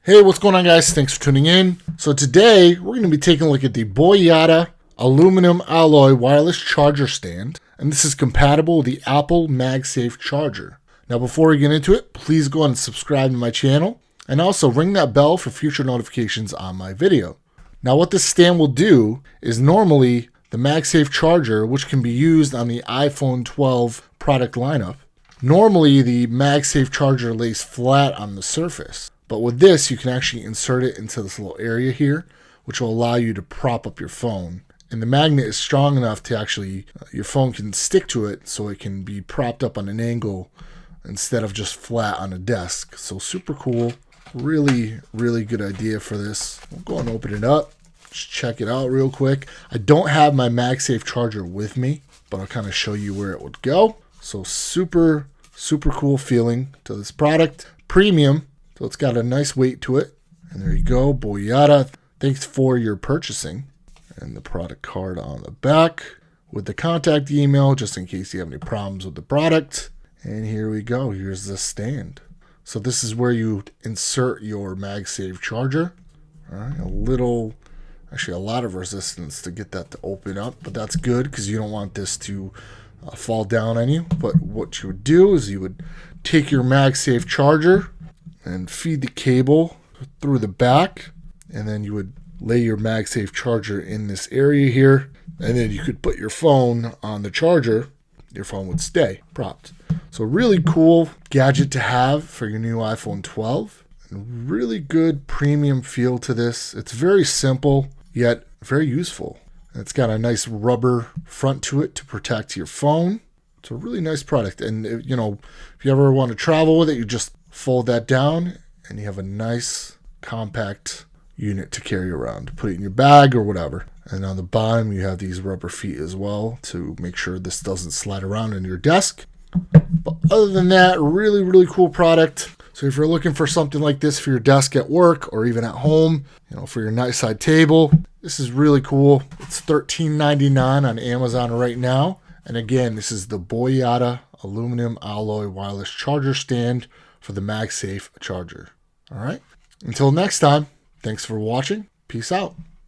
Hey, what's going on, guys? Thanks for tuning in. So today we're going to be taking a look at the BoYata aluminum alloy wireless charger stand, and this is compatible with the Apple MagSafe charger. Now before we get into it, please go ahead and subscribe to my channel and also ring that bell for future notifications on my video. Now what this stand will do is normally the MagSafe charger, which can be used on the iPhone 12 product lineup, normally the MagSafe charger lays flat on the surface. But with this, you can actually insert it into this little area here, which will allow you to prop up your phone. And the magnet is strong enough to actually, your phone can stick to it so it can be propped up on an angle instead of just flat on a desk. So super cool. Really, really good idea for this. We'll go and open it up. Just check it out real quick. I don't have my MagSafe charger with me, but I'll kind of show you where it would go. So super, super cool feeling to this product. Premium. So it's got a nice weight to it. And there you go, BoYata. Thanks for your purchasing. And the product card on the back with the contact email, just in case you have any problems with the product. And here we go. Here's the stand. So this is where you insert your MagSafe charger. All right, actually a lot of resistance to get that to open up, but that's good because you don't want this to fall down on you. But what you would do is you would take your MagSafe charger and feed the cable through the back, and then you would lay your MagSafe charger in this area here, and then you could put your phone on the charger. Your phone would stay propped. So really cool gadget to have for your new iPhone 12. And really good premium feel to this. It's very simple yet very useful. It's got a nice rubber front to it to protect your phone. It's a really nice product, and if you ever want to travel with it, you just fold that down and you have a nice compact unit to carry around. Put it in your bag or whatever. And on the bottom you have these rubber feet as well to make sure this doesn't slide around in your desk. But other than that, really, really cool product. So if you're looking for something like this for your desk at work or even at home, for your nightside table, this is really cool. It's $13.99 on Amazon right now. And again, this is the BoYata aluminum alloy wireless charger stand for the MagSafe charger. All right. Until next time, thanks for watching. Peace out.